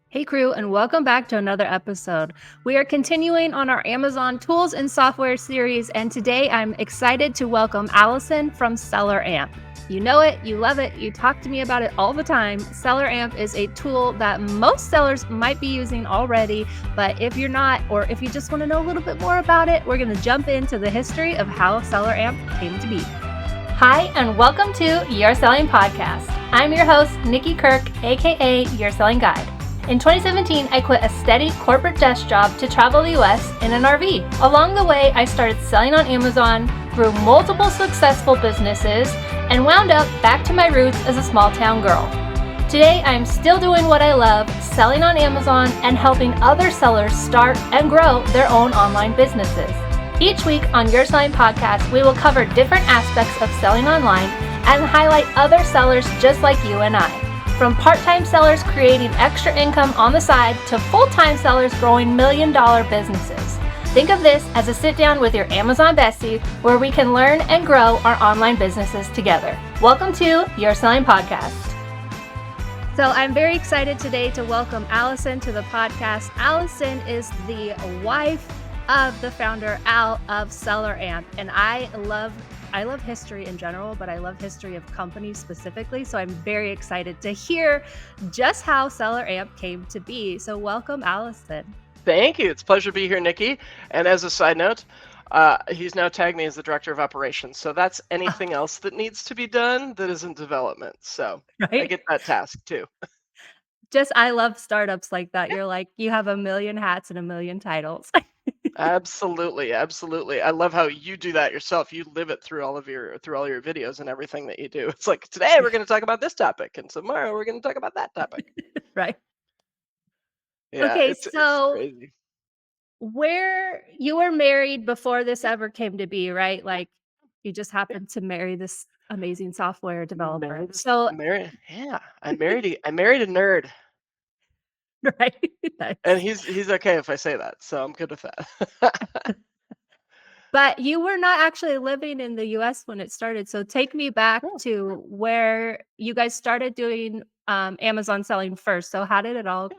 Hey crew, and welcome back to another episode. We are continuing on our Amazon tools and software series, and today I'm excited to welcome Allison from SellerAmp. You know it, you love it, you talk to me about it all the time. SellerAmp is a tool that most sellers might be using already, but if you're not, or if you just want to know a little bit more about it, we're going to jump into the history of how SellerAmp came to be. Hi, and welcome to Your Selling Podcast. I'm your host, Nikki Kirk, aka Your Selling Guide. In 2017, I quit a steady corporate desk job to travel the US in an RV. Along the way, I started selling on Amazon, grew multiple successful businesses, and wound up back to my roots as a small town girl. Today, I'm still doing what I love, selling on Amazon and helping other sellers start and grow their own online businesses. Each week on Your Selling Podcast, we will cover different aspects of selling online and highlight other sellers just like you and I. From part-time sellers creating extra income on the side to full-time sellers growing million-dollar businesses. Think of this as a sit-down with your Amazon bestie where we can learn and grow our online businesses together. Welcome to Your Selling Podcast. So I'm very excited today to welcome Allison to the podcast. Allison is the wife of the founder, Al, of SellerAmp, and I love history in general, but I love history of companies specifically. So I'm very excited to hear just how SellerAmp came to be. So welcome, Allison. Thank you. It's a pleasure to be here, Nikki. And as a side note, he's now tagged me as the director of operations. So that's anything else that needs to be done that is in development. So right? I get that task too. I love startups like that. You're like, you have a million hats and a million titles. Absolutely. I love how you do that yourself. You live it through all your videos and everything that you do. It's like, today we're going to talk about this topic, and tomorrow we're going to talk about that topic. Right. Yeah. Okay, it's crazy. Where you were married before this ever came to be, right? Like you just happened to marry this amazing software developer. I married a nerd. Right. Nice. And he's okay if I say that, so I'm good with that. But you were not actually living in the US when it started. So take me back to where you guys started doing Amazon selling first. So how did it all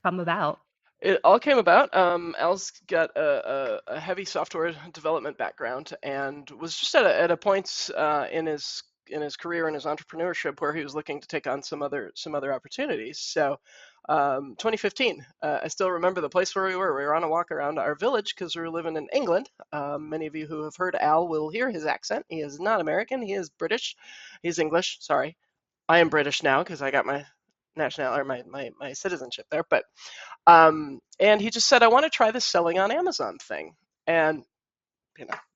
come about? It all came about. Al's got a heavy software development background and was just at a point in his career and his entrepreneurship where he was looking to take on some other opportunities. So 2015, I still remember the place where we were. We were on a walk around our village because we were living in England. Many of you who have heard Al will hear his accent. He is not American. He is British. He's English. Sorry. I am British now because I got my nationality or my citizenship there. But and he just said, I want to try this selling on Amazon thing. And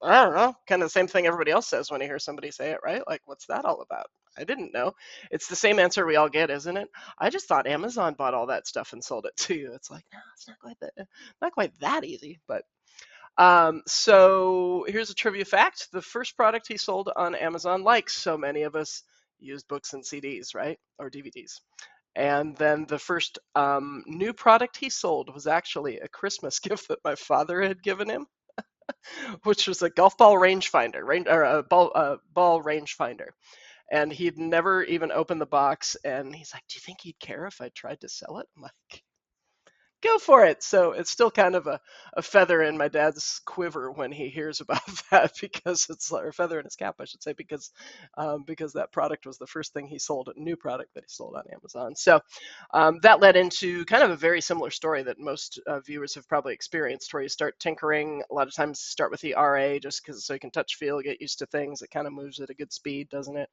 I don't know, kind of the same thing everybody else says when you hear somebody say it, right? Like, what's that all about? I didn't know. It's the same answer we all get, isn't it? I just thought Amazon bought all that stuff and sold it to you. It's like, no, it's not quite that easy. But so here's a trivia fact: the first product he sold on Amazon, like so many of us, used books and CDs, right, or DVDs. And then the first new product he sold was actually a Christmas gift that my father had given him, which was a golf ball rangefinder, or a ball rangefinder. And he'd never even opened the box. And he's like, "Do you think he'd care if I tried to sell it?" I'm like, go for it. So it's still kind of a feather in my dad's quiver when he hears about that, because it's a feather in his cap, I should say, because that product was the first thing he sold, a new product that he sold on Amazon. So that led into kind of a very similar story that most viewers have probably experienced, where you start tinkering. A lot of times start with the RA just because so you can touch, feel, get used to things. It kind of moves at a good speed, doesn't it?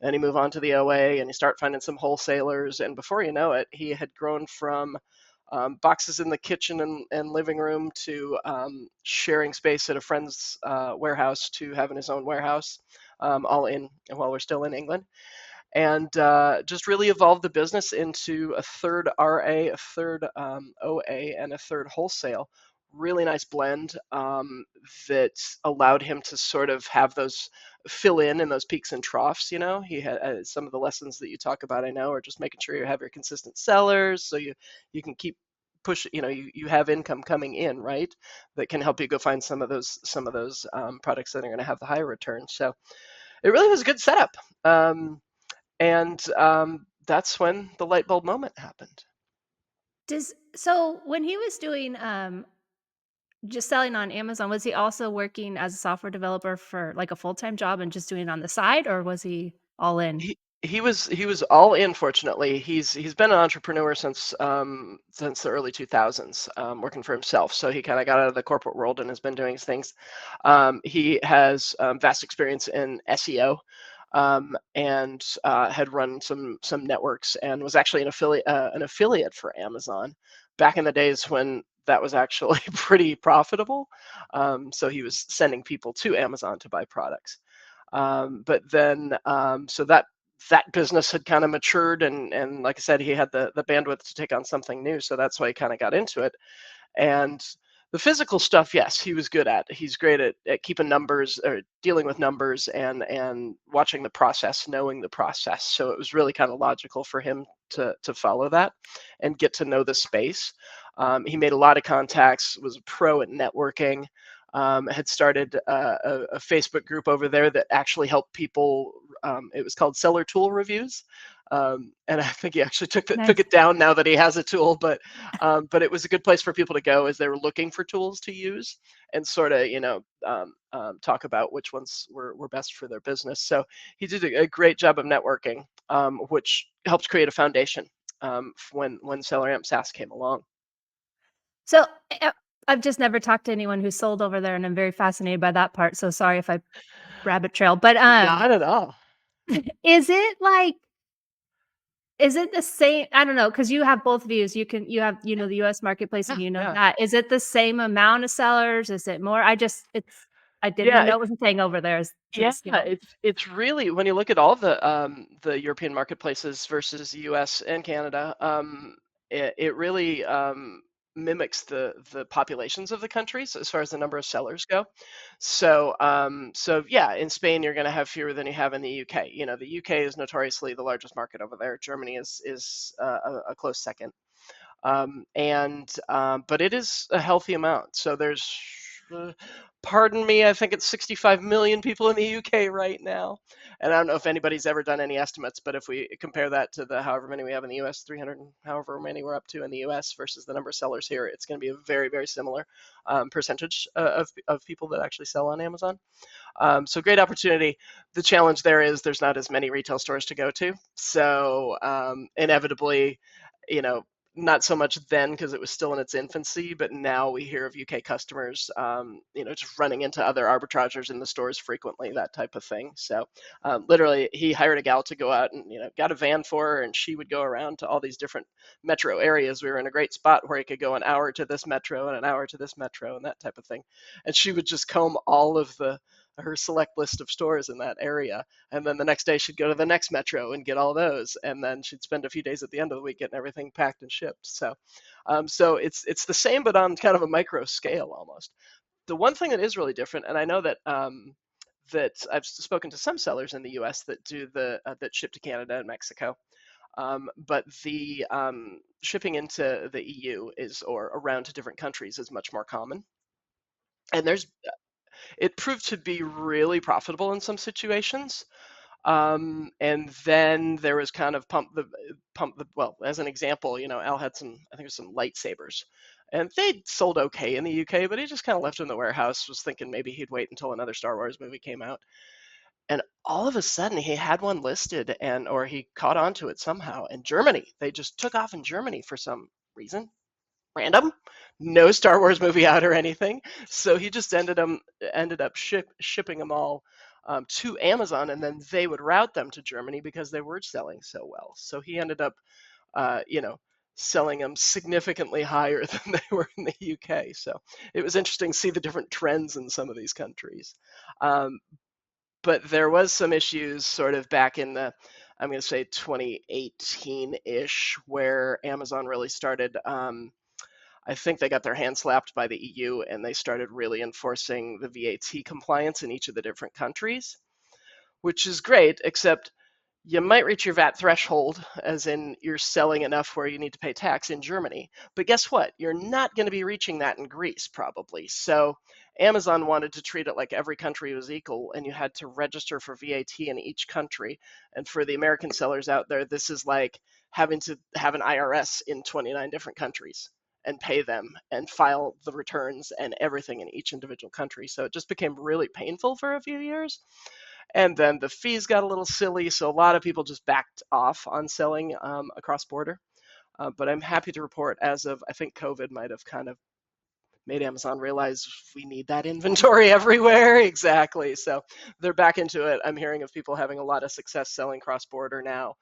And you move on to the OA and you start finding some wholesalers. And before you know it, he had grown from boxes in the kitchen and living room to sharing space at a friend's warehouse to having his own warehouse, all in while we're still in England. And just really evolved the business into a third RA, a third OA, and a third wholesale. Really nice blend that allowed him to sort of have those fill in those peaks and troughs. He had some of the lessons that you talk about, I know, are just making sure you have your consistent sellers, so you can keep push. You have income coming in, right, that can help you go find some of those products that are going to have the higher return. So it really was a good setup. And that's when the light bulb moment happened. So when he was doing just selling on Amazon, was he also working as a software developer for like a full-time job and just doing it on the side, or was he all in? He was all in. Fortunately, he's been an entrepreneur since the early 2000s, working for himself. So he kind of got out of the corporate world and has been doing his things. He has vast experience in SEO, and had run some networks and was actually an affiliate for Amazon back in the days when that was actually pretty profitable. So he was sending people to Amazon to buy products. But then, so that business had kind of matured, and like I said, he had the bandwidth to take on something new. So that's why he kind of got into it. And the physical stuff, yes, he was good at. He's great at keeping numbers or dealing with numbers and watching the process, knowing the process. So it was really kind of logical for him to follow that and get to know the space. He made a lot of contacts, was a pro at networking. Had started a Facebook group over there that actually helped people. It was called Seller Tool Reviews, and I think he actually took Nice. it down now that he has a tool. But it was a good place for people to go as they were looking for tools to use and sort of talk about which ones were best for their business. So he did a great job of networking, which helped create a foundation when SellerAmp SAS came along. So I've just never talked to anyone who sold over there, and I'm very fascinated by that part. So sorry if I rabbit trail, but Not at all. is it like is it the same? I don't know, because you have both views. You have, the US marketplace Yeah, and yeah. that. Is it the same amount of sellers? Is it more? I didn't Yeah, know it was a thing over there to the yeah, scale. it's really when you look at all the European marketplaces versus the US and Canada, it really mimics the populations of the countries as far as the number of sellers go. So yeah, in Spain you're going to have fewer than you have in the UK. The UK is notoriously the largest market over there. Germany is a close second. But it is a healthy amount. So there's, uh, pardon me, I think it's 65 million people in the UK right now. And I don't know if anybody's ever done any estimates, but if we compare that to the however many we have in the US, 300, however many we're up to in the US versus the number of sellers here, it's going to be a very, very similar percentage of people that actually sell on Amazon. So great opportunity. The challenge there is there's not as many retail stores to go to. So inevitably, you know, not so much then because it was still in its infancy, but now we hear of UK customers, just running into other arbitrageurs in the stores frequently, that type of thing. So literally, he hired a gal to go out and got a van for her, and she would go around to all these different metro areas. We were in a great spot where he could go an hour to this metro and an hour to this metro and that type of thing, and she would just comb all of her select list of stores in that area. And then the next day she'd go to the next metro and get all those. And then she'd spend a few days at the end of the week getting everything packed and shipped. So it's the same, but on kind of a micro scale almost. The one thing that is really different, and I know that I've spoken to some sellers in the U.S. that do that ship to Canada and Mexico, but the shipping into the EU or around to different countries is much more common. And it proved to be really profitable in some situations. And then there was kind of well, as an example, Al had I think it was some lightsabers, and they sold okay in the UK, but he just kind of left them in the warehouse, was thinking maybe he'd wait until another Star Wars movie came out. And all of a sudden he had one listed, or he caught on to it somehow in Germany. They just took off in Germany for some reason, random, no Star Wars movie out or anything. So he just ended up shipping them all to Amazon, and then they would route them to Germany because they were selling so well. So he ended up, uh, you know, selling them significantly higher than they were in the UK. So it was interesting to see the different trends in some of these countries. Um, but there was some issues sort of back in I'm going to say 2018-ish, where Amazon really started. I think they got their hand slapped by the EU and they started really enforcing the VAT compliance in each of the different countries, which is great, except you might reach your VAT threshold, as in you're selling enough where you need to pay tax in Germany. But guess what? You're not going to be reaching that in Greece, probably. So Amazon wanted to treat it like every country was equal, and you had to register for VAT in each country. And for the American sellers out there, this is like having to have an IRS in 29 different countries and pay them and file the returns and everything in each individual country. So it just became really painful for a few years. And then the fees got a little silly, so a lot of people just backed off on selling across border. But I'm happy to report, as of, I think COVID might have kind of made Amazon realize we need that inventory everywhere. Exactly. So they're back into it. I'm hearing of people having a lot of success selling cross border now.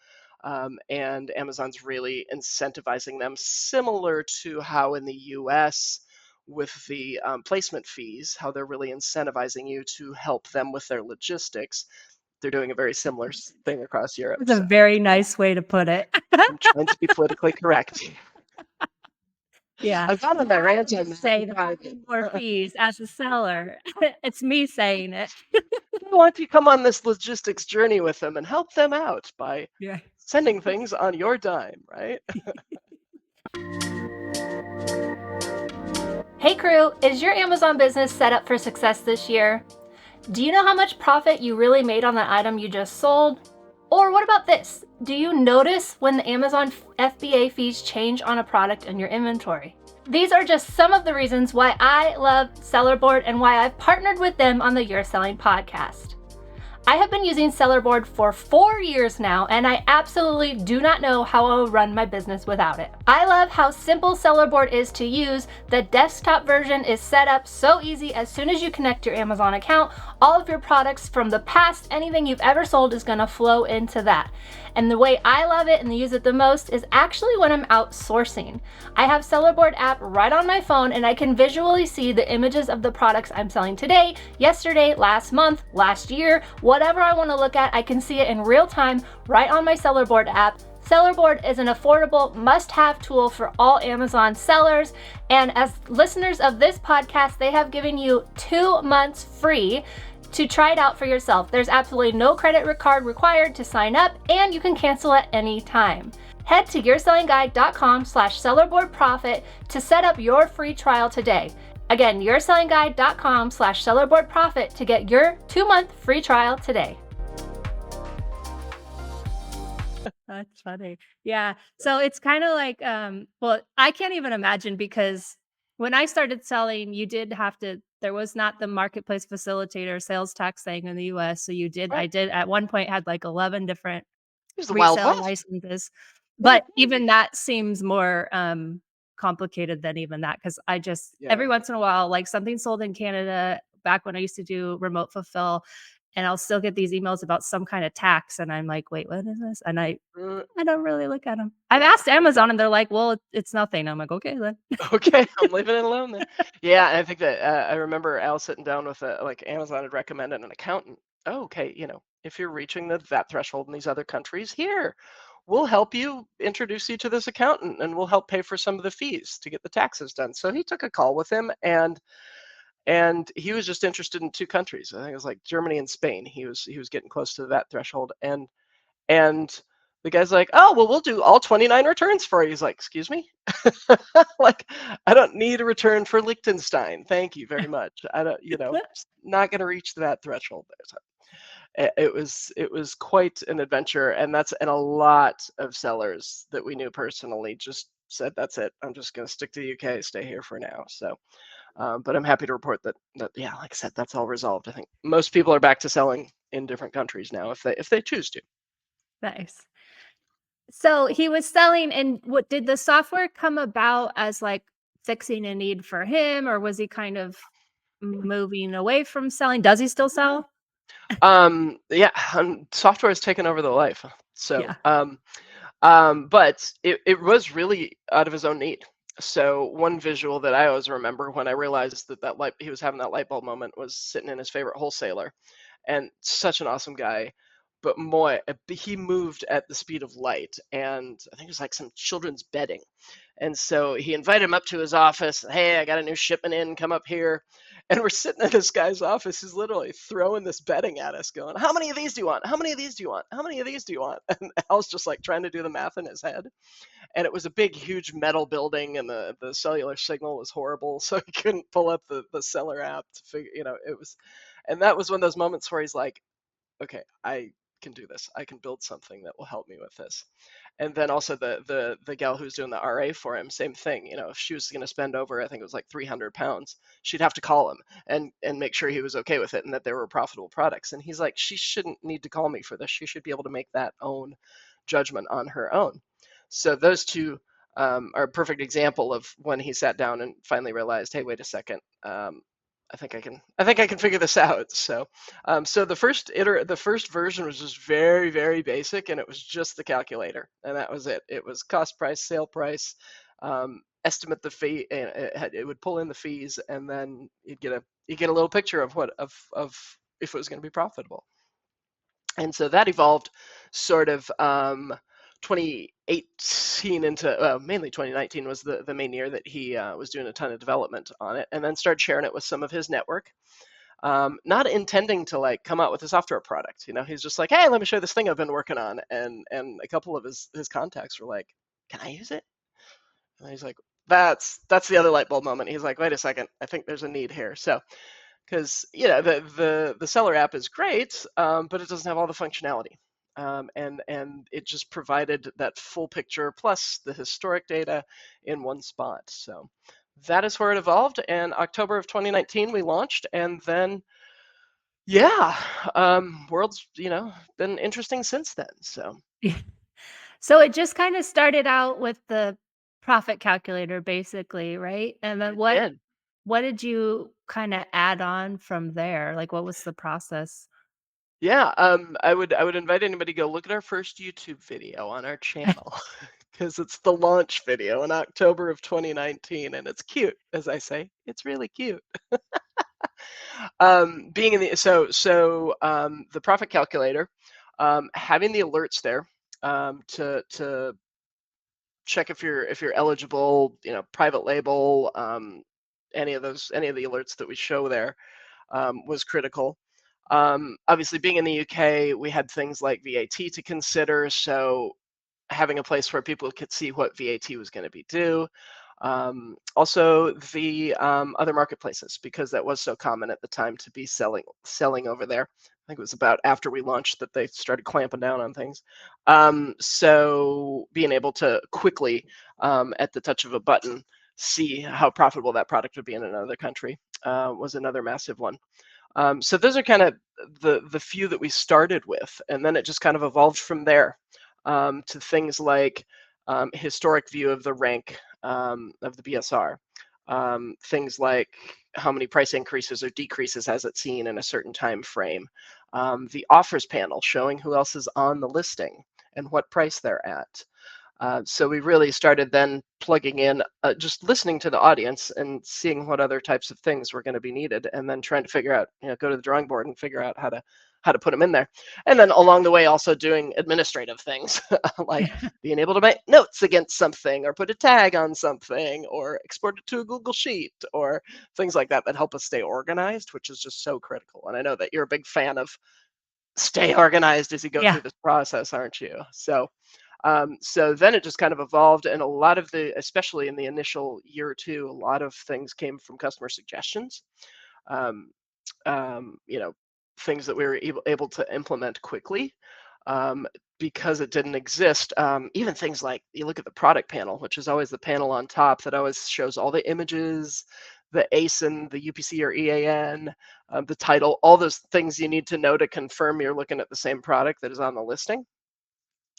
And Amazon's really incentivizing them, similar to how in the US with the placement fees, how they're really incentivizing you to help them with their logistics. They're doing a very similar thing across Europe. That's a So very nice way to put it. I'm trying to be politically correct. Yeah. I've gone on my rant on Say the more fees as a seller. It's me saying it. I want to come on this logistics journey with them and help them out by Yeah. sending things on your dime, right? Hey crew, is your Amazon business set up for success this year? Do you know how much profit you really made on the item you just sold? Or what about this? Do you notice when the Amazon FBA fees change on a product in your inventory? These are just some of the reasons why I love Sellerboard and why I've partnered with them on the You're Selling podcast. I have been using Sellerboard for 4 years now, and I absolutely do not know how I would run my business without it. I love how simple Sellerboard is to use. The desktop version is set up so easy. As soon as you connect your Amazon account, all of your products from the past, anything you've ever sold, is gonna flow into that. And the way I love it and use it the most is actually when I'm outsourcing. I have Sellerboard app right on my phone, and I can visually see the images of the products I'm selling today, yesterday, last month, last year, whatever I want to look at. I can see it in real time right on my Sellerboard app. Sellerboard is an affordable must-have tool for all Amazon sellers. And as listeners of this podcast, they have given you 2 months free to try it out for yourself. There's absolutely no credit card required to sign up, and you can cancel at any time. Head to yoursellingguide.com/sellerboardprofit to set up your free trial today. Again, yoursellingguide.com/sellerboardprofit to get your 2-month free trial today. That's funny. Yeah. So it's kind of like, well, I can't even imagine, because when I started selling, you did have to, there was not the marketplace facilitator sales tax thing in the US. So I did at one point had like 11 different It was the Wild resale West. licenses. But even that seems more complicated than even that, because I just every once in a while, like something sold in Canada back when I used to do remote fulfill, and I'll still get these emails about some kind of tax, and I'm like, wait, what is this? And I don't really look at them. I've asked Amazon, and they're like, well, it's nothing. I'm like, okay then. Okay, I'm leaving it alone then. Yeah, and I think that I remember Al sitting down with like Amazon had recommended an accountant. Oh, okay, if you're reaching the VAT threshold in these other countries, here, we'll help you, introduce you to this accountant, and we'll help pay for some of the fees to get the taxes done. So he took a call with him, and he was just interested in 2 countries. I think it was like Germany and Spain. He was getting close to the VAT threshold, and the guy's like, oh, well, we'll do all 29 returns for you. He's like, excuse me? Like, I don't need a return for Liechtenstein. Thank you very much. I don't, not going to reach that threshold there. So it was quite an adventure. And a lot of sellers that we knew personally just said, that's it. I'm just going to stick to the UK, stay here for now. So, but I'm happy to report that, yeah, like I said, that's all resolved. I think most people are back to selling in different countries now if they choose to. Nice. So he was selling, and what did the software come about as like fixing a need for him, or was he kind of moving away from selling? Does he still sell? Yeah, software has taken over the life. So, Yeah. but it was really out of his own need. So one visual that I always remember when I realized that he was having that light bulb moment was sitting in his favorite wholesaler, and such an awesome guy. But he moved at the speed of light, and I think it was like some children's bedding. And so he invited him up to his office. Hey, I got a new shipment in, come up here. And we're sitting in this guy's office. He's literally throwing this bedding at us going, how many of these do you want? How many of these do you want? How many of these do you want? And Al's just like trying to do the math in his head. And it was a big, huge metal building, and the cellular signal was horrible. So he couldn't pull up the SellerAmp to figure, it was, and that was one of those moments where he's like, okay, I can do this. I can build something that will help me with this. And then also the gal who's doing the RA for him, same thing. If she was going to spend over, I think it was like 300 pounds, she'd have to call him and make sure he was okay with it and that they were profitable products. And he's like, she shouldn't need to call me for this. She should be able to make that own judgment on her own. So those two are a perfect example of when he sat down and finally realized, hey, wait a second, I think I can figure this out. So the first version was just very, very basic, and it was just the calculator, and that was it. It was cost price, sale price, estimate the fee, and it would pull in the fees, and then you get a little picture of if it was going to be profitable. And so that evolved sort of 2018 into mainly 2019 was the main year that he was doing a ton of development on it, and then started sharing it with some of his network. Not intending to like come out with a software product. He's just like, hey, let me show you this thing I've been working on. And a couple of his contacts were like, can I use it? And he's like, that's the other light bulb moment. He's like, wait a second, I think there's a need here. So because the Seller app is great, but it doesn't have all the functionality. And it just provided that full picture plus the historic data in one spot. So that is where it evolved. And October of 2019 we launched, and then world's been interesting since then. So So it just kind of started out with the profit calculator, basically, right? And then it did. what did you kind of add on from there? Like, what was the process? Yeah, I would invite anybody to go look at our first YouTube video on our channel because it's the launch video in October of 2019, and it's cute, as I say. It's really cute. Being in the the profit calculator, having the alerts there to check if you're eligible, private label, any of the alerts that we show there was critical. Obviously, being in the UK, we had things like VAT to consider, so having a place where people could see what VAT was going to be due. Also, the other marketplaces, because that was so common at the time to be selling over there. I think it was about after we launched that they started clamping down on things. So being able to quickly, at the touch of a button, see how profitable that product would be in another country was another massive one. So those are kind of the few that we started with, and then it just kind of evolved from there to things like historic view of the rank of the BSR, things like how many price increases or decreases has it seen in a certain time frame, the offers panel showing who else is on the listing and what price they're at. So we really started then plugging in, just listening to the audience and seeing what other types of things were going to be needed, and then trying to figure out, go to the drawing board and figure out how to put them in there. And then along the way, also doing administrative things like being able to make notes against something, or put a tag on something, or export it to a Google Sheet, or things like that help us stay organized, which is just so critical. And I know that you're a big fan of stay organized as you go Yeah. through this process, aren't you? So then it just kind of evolved, and a lot of especially in the initial year or two, a lot of things came from customer suggestions. Um, Things that we were able to implement quickly because it didn't exist. Even things like, you look at the product panel, which is always the panel on top that always shows all the images, the ASIN, the UPC or EAN, the title, all those things you need to know to confirm you're looking at the same product that is on the listing.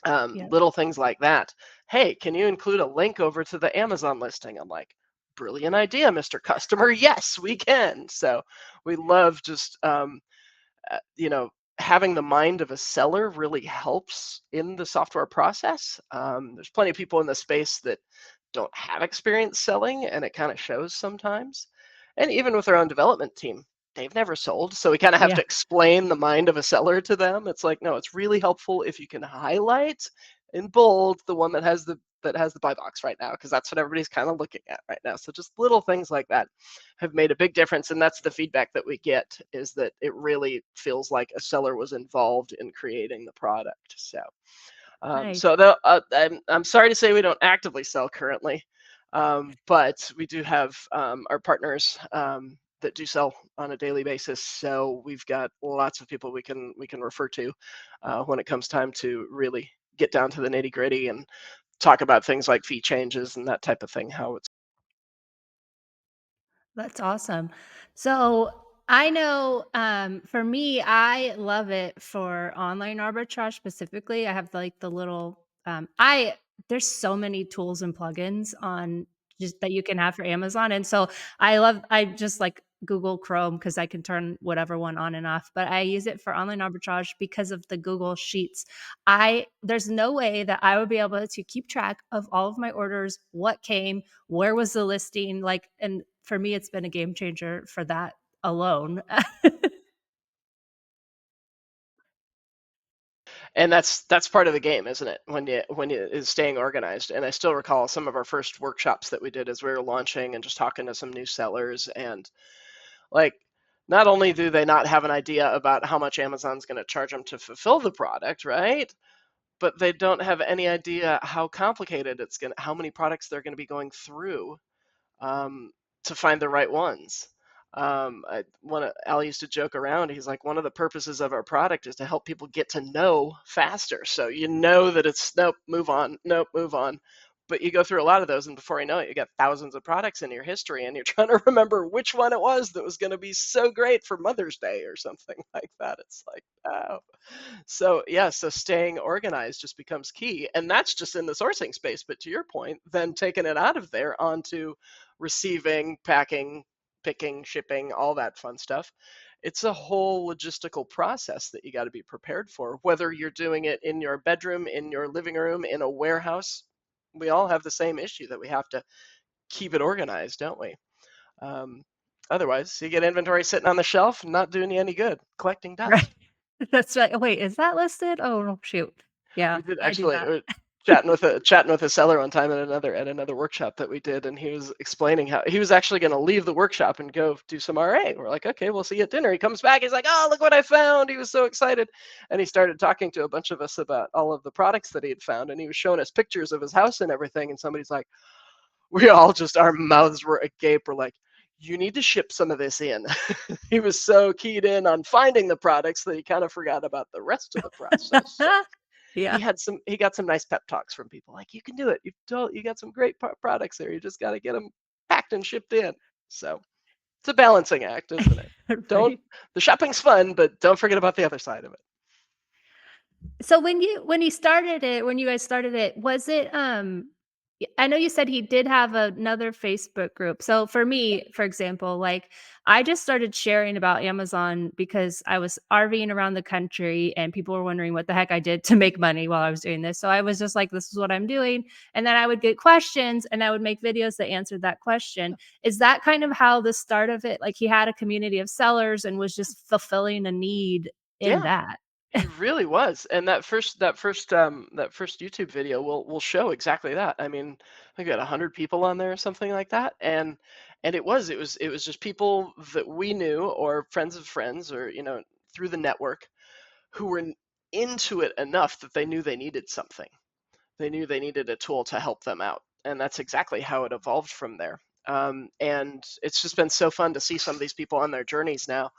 Yeah. Little things like that. Hey, can you include a link over to the Amazon listing? I'm like, brilliant idea, Mr. Customer. Yes, we can. So we love just, having the mind of a seller really helps in the software process. There's plenty of people in the space that don't have experience selling, and it kind of shows sometimes. And even with our own development team, they've never sold, so we kind of have Yeah. to explain the mind of a seller to them. It's like, no, it's really helpful if you can highlight in bold the one that has the buy box right now, because that's what everybody's kind of looking at right now. So just little things like that have made a big difference, and that's the feedback that we get, is that it really feels like a seller was involved in creating the product. So Nice. I'm sorry to say we don't actively sell currently, but we do have our partners that do sell on a daily basis. So we've got lots of people we can refer to when it comes time to really get down to the nitty gritty and talk about things like fee changes and that type of thing. How it's That's awesome. So I know for me, I love it for online arbitrage specifically. I have like the little I there's so many tools and plugins on just that you can have for Amazon. And so I just like Google Chrome because I can turn whatever one on and off. But I use it for online arbitrage because of the Google Sheets. I There's no way that I would be able to keep track of all of my orders, what came, where was the listing, like, and for me, it's been a game changer for that alone. and that's part of the game, isn't it? When you is staying organized. And I still recall some of our first workshops that we did as we were launching and just talking to some new sellers. And like, not only do they not have an idea about how much Amazon's going to charge them to fulfill the product, right? But they don't have any idea how complicated how many products they're going to be going through um, to find the right ones. Al used to joke around. He's like, one of the purposes of our product is to help people get to know faster. So you know that it's nope, move on, nope, move on. But you go through a lot of those, and before you know it, you got thousands of products in your history, and you're trying to remember which one it was that was going to be so great for Mother's Day or something like that. It's like, oh. So yeah, so staying organized just becomes key, and that's just in the sourcing space. But to your point, then taking it out of there onto receiving, packing, picking, shipping, all that fun stuff. It's a whole logistical process that you got to be prepared for, whether you're doing it in your bedroom, in your living room, in a warehouse. We all have the same issue that we have to keep it organized, don't we? Um, Otherwise, you get inventory sitting on the shelf, not doing you any good, collecting Right. dust. That's right. Wait, is that listed? Oh, no, shoot. Yeah, We did I do actually that. chatting with a seller one time at another workshop that we did, and he was explaining how he was actually going to leave the workshop and go do some RA. We're like, okay, we'll see you at dinner. He comes back, he's like, oh, look what I found. He was so excited, and he started talking to a bunch of us about all of the products that he had found, and he was showing us pictures of his house and everything. And somebody's like, we all just our mouths were agape. We're like, you need to ship some of this in. He was so keyed in on finding the products that he kind of forgot about the rest of the process. So Yeah. he got some nice pep talks from people like, you can do it, you got some great products there, you just got to get them packed and shipped in. So it's a balancing act, isn't it? Don't Right. The shopping's fun, but don't forget about the other side of it. So when you guys started it, was it I know you said he did have another Facebook group. So for me, for example, like I just started sharing about Amazon because I was RVing around the country and people were wondering what the heck I did to make money while I was doing this. So I was just like, this is what I'm doing. And then I would get questions and I would make videos that answered that question. Is that kind of how the start of it, like he had a community of sellers and was just fulfilling a need in Yeah, that? he really was. And that first YouTube video will show exactly that. I mean, I think we had 100 people on there or something like that. And it was just people that we knew or friends of friends, or through the network, who were into it enough that they knew they needed something. They knew they needed a tool to help them out. And that's exactly how it evolved from there. And it's just been so fun to see some of these people on their journeys now,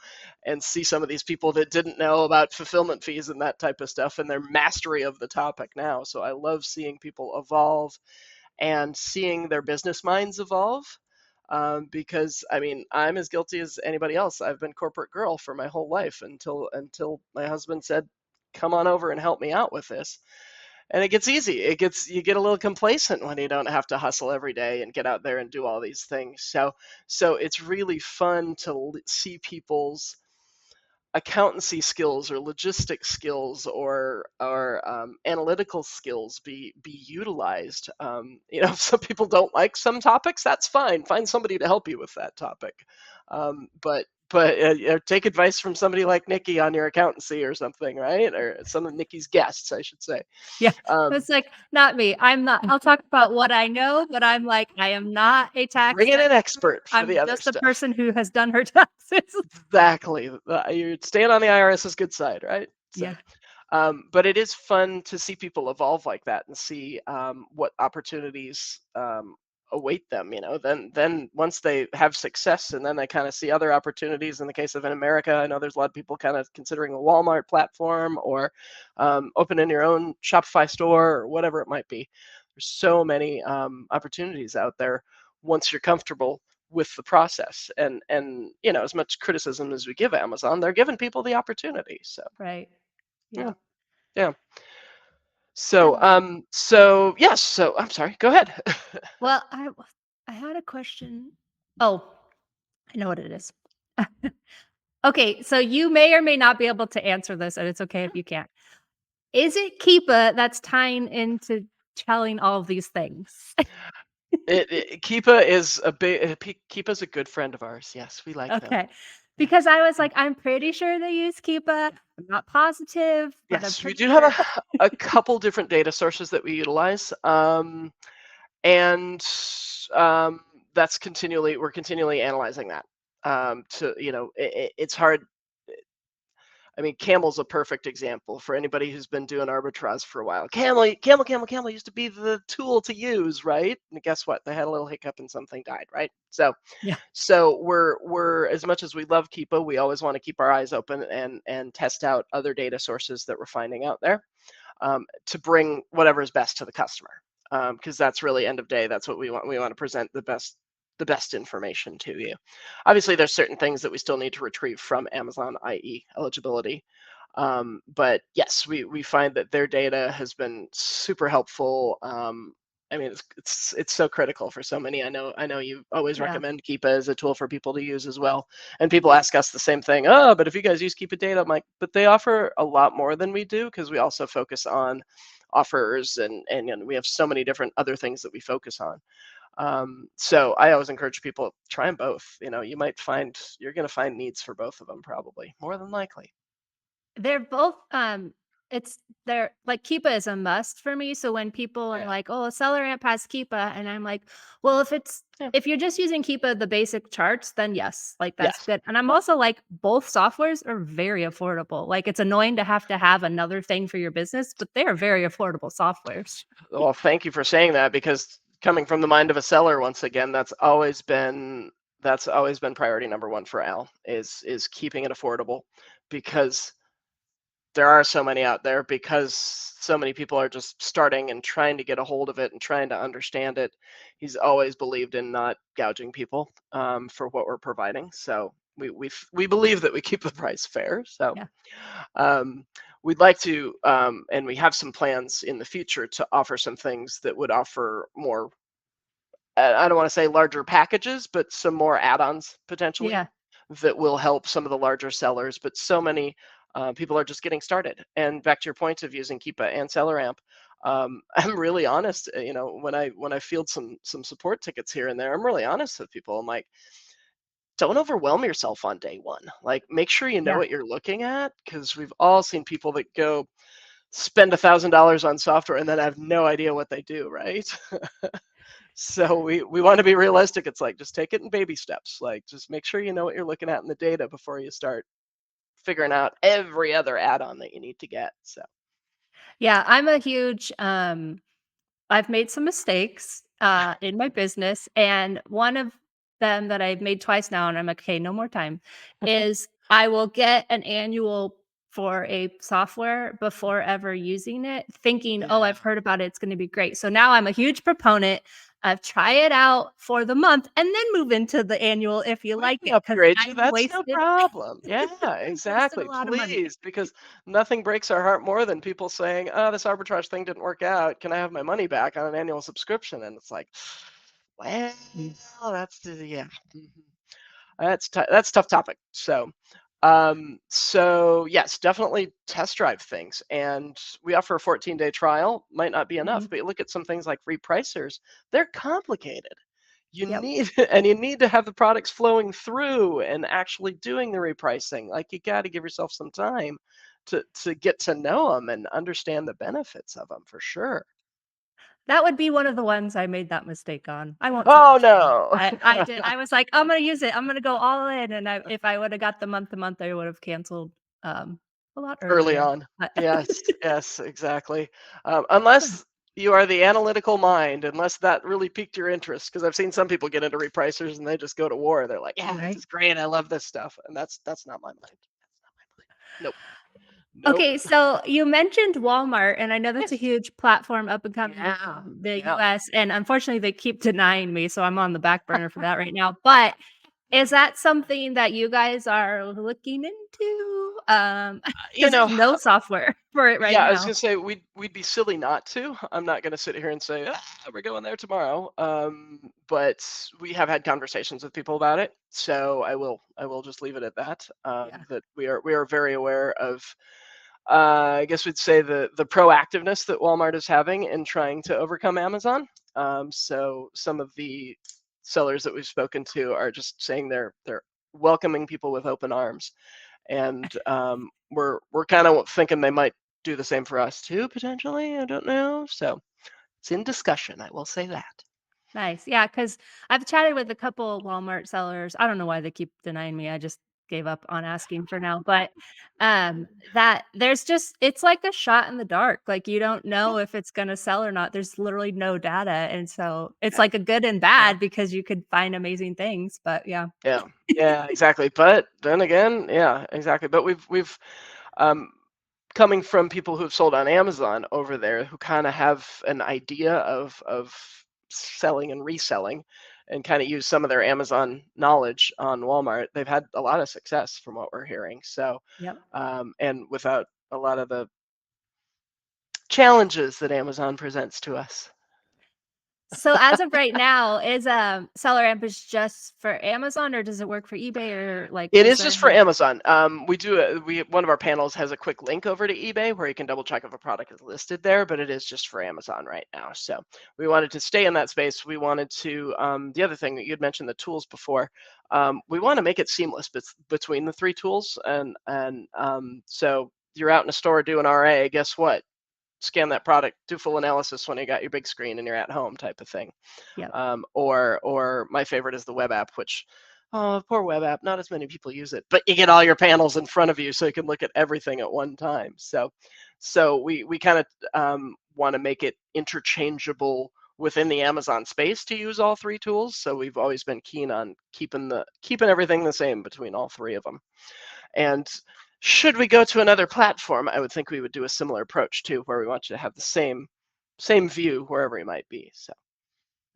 and see some of these people that didn't know about fulfillment fees and that type of stuff and their mastery of the topic now. So I love seeing people evolve and seeing their business minds evolve. Because I mean, I'm as guilty as anybody else. I've been corporate girl for my whole life until my husband said, "Come on over and help me out with this." And it gets easy. You get a little complacent when you don't have to hustle every day and get out there and do all these things. So it's really fun to see people's accountancy skills or logistic skills or analytical skills be utilized. If some people don't like some topics, that's fine. Find somebody to help you with that topic. But take advice from somebody like Nikki on your accountancy or something, right? Or some of Nikki's guests, I should say. Yeah. Um, It's like, not me. I'll talk about what I know, but I'm like, I am not a tax Bring in an expert. expert for I'm the other just a stuff. person who has done her taxes. Exactly. You're staying on the IRS's good side, right? So. Yeah. But it is fun to see people evolve like that and see what opportunities await them. Then once they have success, and then they kind of see other opportunities. In the case of in America, I know there's a lot of people kind of considering a Walmart platform, or opening your own Shopify store, or whatever it might be. There's so many opportunities out there once you're comfortable with the process. And as much criticism as we give Amazon, they're giving people the opportunity. So Right. yeah, Yep. yeah. So Um, yes. So I'm sorry. Go ahead. well, I had a question. Oh, I know what it is. Okay, so you may or may not be able to answer this, and it's okay if you can't. Is it Keepa that's tying into telling all of these things? Keepa is a big. Keepa's a good friend of ours. Yes, we like them. Okay. Yeah. Because I was like, I'm pretty sure they use Keepa. I'm not positive, but I'm Yes, we pretty do have sure. a couple different data sources that we utilize, and um, we're continually analyzing that. It's hard. I mean, Camel's a perfect example for anybody who's been doing arbitrage for a while. Camel used to be the tool to use, right? And guess what? They had a little hiccup and something died, right? So, Yeah. so we're as much as we love Keepa, we always want to keep our eyes open and test out other data sources that we're finding out there, to bring whatever is best to the customer. Because that's really end of day. That's what we want. We want to present the best information to you. Obviously, there's certain things that we still need to retrieve from Amazon, i.e., eligibility. But yes, we find that their data has been super helpful. I mean, it's so critical for so many. I know you always Yeah. recommend Keepa as a tool for people to use as well. And people ask us the same thing. Oh, but if you guys use Keepa data, I'm like, but they offer a lot more than we do, because we also focus on offers, and we have so many different other things that we focus on. So I always encourage people, try them both. You're going to find needs for both of them, probably more than likely. They're both, it's they're like Keepa is a must for me. So when people are like, "Oh, SellerAmp has Keepa," and I'm like, "Well, Yeah. if you're just using Keepa, the basic charts, then yes, like that's Yes. good." And I'm also like, both softwares are very affordable. Like it's annoying to have another thing for your business, but they are very affordable softwares. Well, thank you for saying that, because coming from the mind of a seller, once again, that's always been priority number one for Al, is keeping it affordable, because there are so many out there, because so many people are just starting and trying to get a hold of it and trying to understand it. He's always believed in not gouging people, for what we're providing. So we believe that we keep the price fair. So Yeah. um, we'd like to, and we have some plans in the future to offer some things that would offer more. I don't want to say larger packages, but some more add-ons potentially Yeah. that will help some of the larger sellers. But so many people are just getting started. And back to your point of using Keepa and SellerAmp, I'm really honest. When I field some support tickets here and there, I'm really honest with people. I'm like, don't overwhelm yourself on day one. Like, make sure you know Yeah. what you're looking at, because we've all seen people that go spend $1,000 on software and then have no idea what they do, right? So we want to be realistic. It's like, just take it in baby steps. Like, just make sure you know what you're looking at in the data before you start figuring out every other add-on that you need to get. So Yeah, I'm a huge, I've made some mistakes, in my business, and one of them that I've made twice now, and I'm like, "Okay, no more time," is I will get an annual for a software before ever using it, thinking, "Oh, yeah, I've heard about it, it's gonna be great." So now I'm a huge proponent of try it out for the month and then move into the annual if you we like can it, because upgrade you. I've That's no wasted problem. Yeah, I've wasted a exactly. lot of money. Please, because nothing breaks our heart more than people saying, "Oh, this arbitrage thing didn't work out. Can I have my money back on an annual subscription?" And it's like, well, yeah. Mhm. That's a tough topic. So yes, definitely test drive things, and we offer a 14-day trial. Might not be enough, Mhm. but you look at some things like repricers. They're complicated. You Yep. need and you need to have the products flowing through and actually doing the repricing. Like, you got to give yourself some time to get to know them and understand the benefits of them, for sure. That would be one of the ones I made that mistake on. I won't say Oh which one. no. I did. I was like, "I'm gonna use it. I'm gonna go all in," and if I woulda got the month to month, I would have canceled, a lot Early earlier. on. But Yes, yes, exactly. Unless You are the analytical mind, unless that really piqued your interest. Because I've seen some people get into repricers and they just go to war. They're like, "Yeah, this Right. is great. I love this stuff," and that's not my mind. That's not my mind. Nope. Nope. Okay, so you mentioned Walmart, and I know that's a Yes. huge platform up and coming Yeah. in the Yeah. US, and unfortunately, they keep denying me, so I'm on the back burner for that right now. But is that something that you guys are looking into? You Because there's know, no software for it right yeah, I was now. gonna say we'd be silly not to. I'm not gonna sit here and say, we're going there tomorrow. But we have had conversations with people about it, so I will just leave it at that. Yeah. That we are very aware of. I guess we'd say the proactiveness that Walmart is having in trying to overcome Amazon. So some of the sellers that we've spoken to are just saying they're welcoming people with open arms, and we're kind of thinking they might do the same for us too, potentially. I don't know. So it's in discussion. I will say that. Nice. Yeah, because 'cause I've chatted with a couple Walmart sellers. I don't know why they keep denying me. I just gave up on asking for now, but, that there's just it's like a shot in the dark. Like, you don't Yeah. know if it's gonna sell or not. There's literally no data, and so it's Yeah. like a good and Yeah. bad because you could find amazing things, but yeah. Yeah. Yeah. Exactly. But then again, yeah, exactly. But we've um, coming from people who've sold on Amazon over there, who kind of have an idea of selling and reselling, and kind of use some of their Amazon knowledge on Walmart. They've had a lot of success from what we're hearing. So, Yep. and without a lot of the challenges that Amazon presents to us. So as of right now, is, SellerAmp is just for Amazon, or does it work for eBay, or, like, It is is there just for any Amazon. We one of our panels has a quick link over to eBay where you can double check if a product is listed there, but it is just for Amazon right now. So we wanted to stay in that space. We wanted to the other thing that you'd mentioned the tools before. We want to make it seamless between the three tools, and so you're out in a store doing RA. Guess what? Scan that product, do full analysis when you got your big screen and you're at home, type of thing. Yep. Or my favorite is the web app, which, oh, poor web app, not as many people use it, but you get all your panels in front of you so you can look at everything at one time. So we kind of want to make it interchangeable within the Amazon space to use all three tools. So we've always been keen on keeping everything the same between all three of them. And should we go to another platform, I would think we would do a similar approach too, where we want you to have the same view wherever you might be. So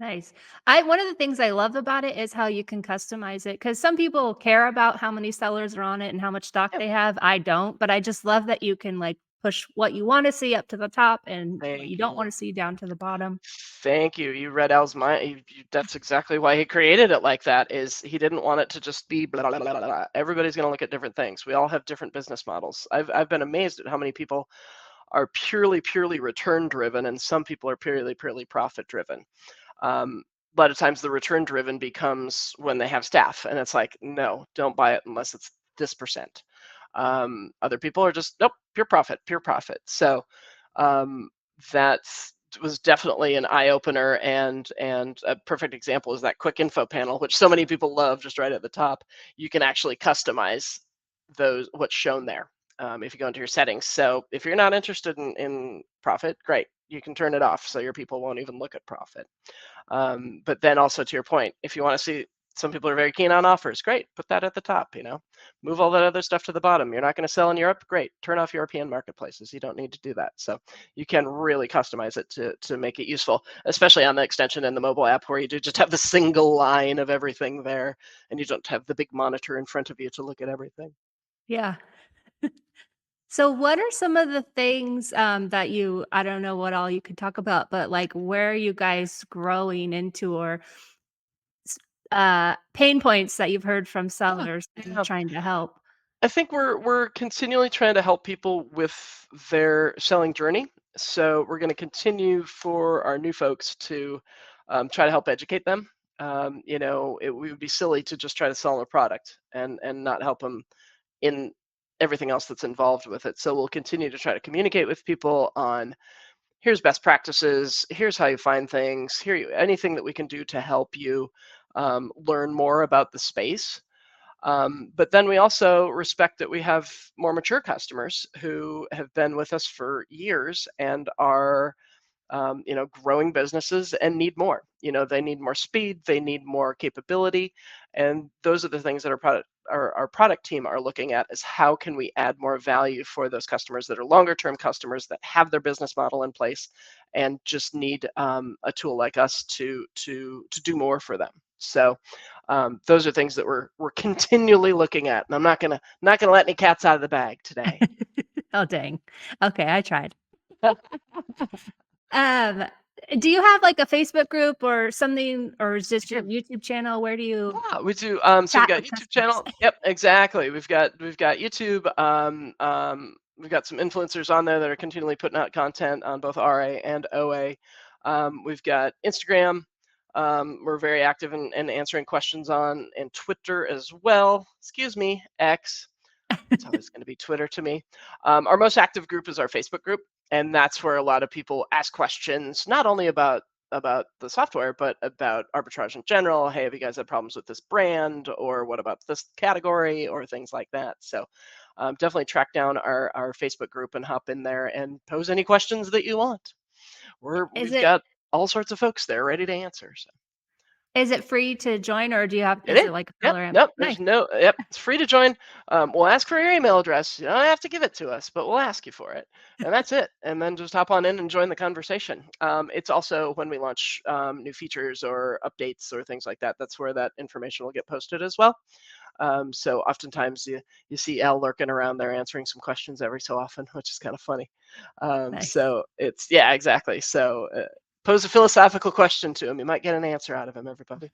Nice. I one of the things I love about it is how you can customize it, because some people care about how many sellers are on it and how much stock yeah, they have. I don't, but I just love that you can, like, push what you wanna see up to the top and what you thank don't you. wanna see down to the bottom. Thank you. You read Al's mind. That's exactly why he created it like that. Is he didn't want it to just be blah blah blah blah blah. Everybody's going to look at different things. We all have different business models. I've been amazed at how many people are purely return driven, and some people are purely profit driven. Um, a lot of times the return driven becomes when they have staff, and it's like, no, don't buy it unless it's this percent. Other people are just, nope, pure profit. So um, that was definitely an eye opener, and a perfect example is that quick info panel, which so many people love. Just right at the top, you can actually customize those what's shown there. If you go into your settings. So if you're not interested in profit, great, you can turn it off so your people won't even look at profit. But then also to your point, if you want to see, some people are very keen on offers, great, put that at the top, move all that other stuff to the bottom. You're not going to sell in Europe, great, turn off European marketplaces. You don't need to do that. So you can really customize it to make it useful, especially on the extension and the mobile app, where you do just have the single line of everything there, and you don't have the big monitor in front of you to look at everything. Yeah. So what are some of the things, that I don't know what all you could talk about, but, like, where are you guys growing into, or pain points that you've heard from Yeah, sellers and yeah. trying to help? I think we're continually trying to help people with their selling journey. So we're going to continue for our new folks to try to help educate them. We would be silly to just try to sell them a product and not help them in everything else that's involved with it. So we'll continue to try to communicate with people on, here's best practices, here's how you find things, anything that we can do to help you learn more about the space. But then we also respect that we have more mature customers who have been with us for years and are growing businesses and need more. They need more speed, they need more capability, and those are the things that our product team are looking at, is how can we add more value for those customers that are longer term customers that have their business model in place and just need a tool like us to do more for them. So those are things that we're continually looking at, and I'm not gonna let any cats out of the bag today. Oh, dang. Okay, I tried. Um, do you have like a Facebook group or something, or is this your YouTube channel? Where do you Yeah, we do. So we've chat got with YouTube customers? channel. Yep, exactly. We've got YouTube. We've got some influencers on there that are continually putting out content on both RA and OA. We've got Instagram. We're very active in answering questions on, and Twitter as well. Excuse me, X. It's always going to be Twitter to me. Our most active group is our Facebook group, and that's where a lot of people ask questions, not only about the software, but about arbitrage in general. Hey, have you guys had problems with this brand, or what about this category, or things like that? So definitely track down our Facebook group and hop in there and pose any questions that you want. Is We've it got all sorts of folks there ready to answer. So. is it free to join, or It is is. it like a Yep. SellerAmp? Nope. Nice. Yep. It's free to join. We'll ask for your email address. You don't have to give it to us, but we'll ask you for it, and that's it. And then just hop on in and join the conversation. It's also when we launch new features or updates or things like that. That's where that information will get posted as well. So oftentimes you see Al lurking around there answering some questions every so often, which is kind of funny. Nice. So it's, yeah, exactly. So pose a philosophical question to him. You might get an answer out of him, everybody.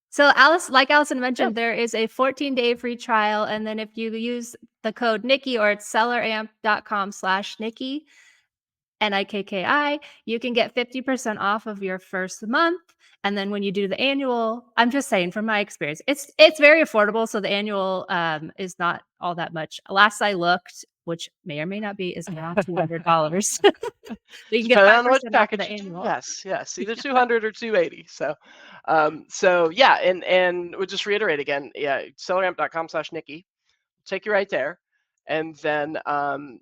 So like Allison Yeah. mentioned, there is a 14-day free trial. And then if you use the code Nikki, or it's selleramp.com/Nikki, NIKKI, you can get 50% off of your first month. And then when you do the annual, I'm just saying from my experience, it's very affordable. So the annual is not all that much. Last I looked, which may or may not be, is around $200. You can get Depending on which 5% off of the package you do, annual. yes, either 200 or 280. So yeah, and we'll just reiterate again, yeah, selleramp.com/Nikki, take you right there, and then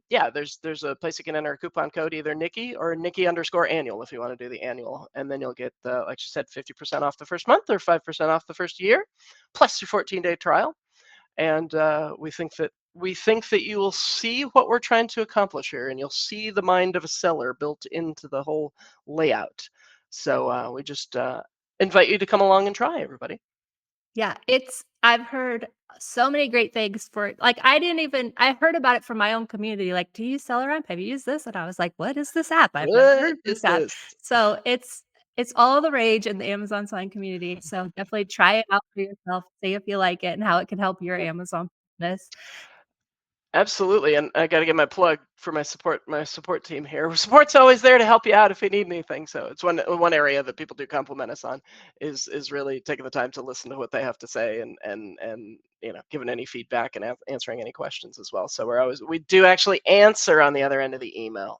yeah, there's a place you can enter a coupon code, either Nikki or Nikki_annual if you want to do the annual, and then you'll get like you said, 50% off the first month or 5% off the first year, plus your 14-day trial. And we think that you will see what we're trying to accomplish here, and you'll see the mind of a seller built into the whole layout. So we just invite you to come along and try, everybody. Yeah, I've heard so many great things for, like, I heard about it from my own community, like, "Do you use SellerAmp? Have you used this?" And I was like, "What is this app? I've never heard What of is this app." this? So it's all the rage in the Amazon sign community. So definitely try it out for yourself, see if you like it and how it can help your Amazon business. Absolutely, and I got to get my plug for my support team here. Support's always there to help you out if you need anything. So it's one area that people do compliment us on, is really taking the time to listen to what they have to say, and giving any feedback and answering any questions as well. So we do actually answer on the other end of the email.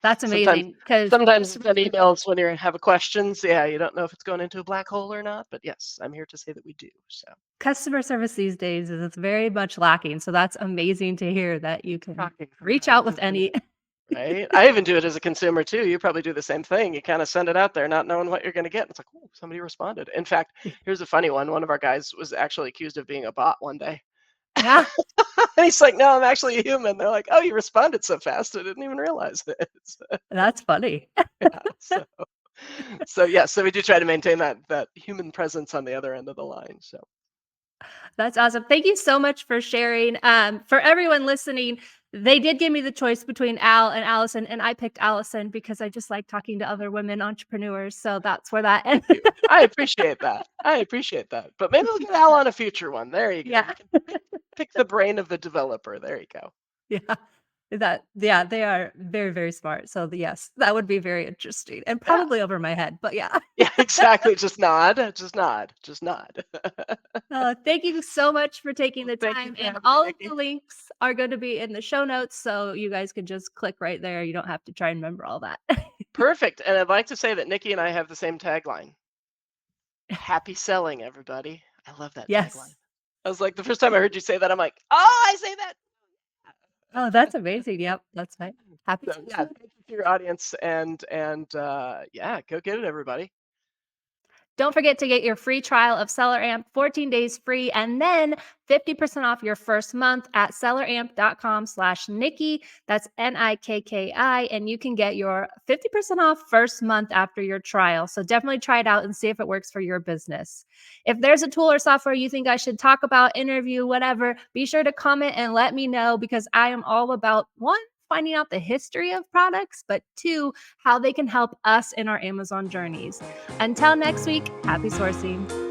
That's Sometimes amazing because sometimes send emails when you have questions. Yeah, you don't know if it's going into a black hole or not, but yes, I'm here to say that we do. So. customer service these days is very much lacking. So that's amazing to hear that you can Shocking reach sometimes, out with isn't it? any. Right? I even do it as a consumer too. You probably do the same thing. You kind of send it out there not knowing what you're going to get. It's like, oh, somebody responded. In fact, here's a funny one. One of our guys was actually accused of being a bot one day. Yeah, And he's like, no, I'm actually a human. They're like, oh, you responded so fast. I didn't even realize it. that's funny. Yeah. So yeah, so we do try to maintain that human presence on the other end of the line. So. That's awesome. Thank you so much for sharing. For everyone listening, they did give me the choice between Al and Allison, and I picked Allison because I just like talking to other women entrepreneurs. So that's where that Thank ended. you. I appreciate that. But maybe we'll get Al on a future one. There you go. Yeah. You can pick the brain of the developer. There you go. Yeah. They are very, very smart. So yes, that would be very interesting and Yeah. probably over my head, but yeah. Yeah, exactly. Just nod. Just nod. Just nod. Thank you so much for taking the Thank you time. for And having me, all of Nikki. the links are going to be in the show notes. So you guys can just click right there. You don't have to try and remember all that. Perfect. And I'd like to say that Nikki and I have the same tagline. Happy selling, everybody. I love that tagline. Yes. I was like, the first time I heard you say that, I'm like, oh, I say that. Oh, that's amazing. Yep, that's right. Happy So yeah, sourcing. thank you to your audience, and yeah, go get it, everybody. Don't forget to get your free trial of SellerAmp, 14 days free, and then 50% off your first month at selleramp.com/Nikki. That's Nikki. And you can get your 50% off first month after your trial. So definitely try it out and see if it works for your business. If there's a tool or software you think I should talk about, interview, whatever, be sure to comment and let me know, because I am all about one, finding out the history of products, but two, how they can help us in our Amazon journeys. Until next week, happy sourcing.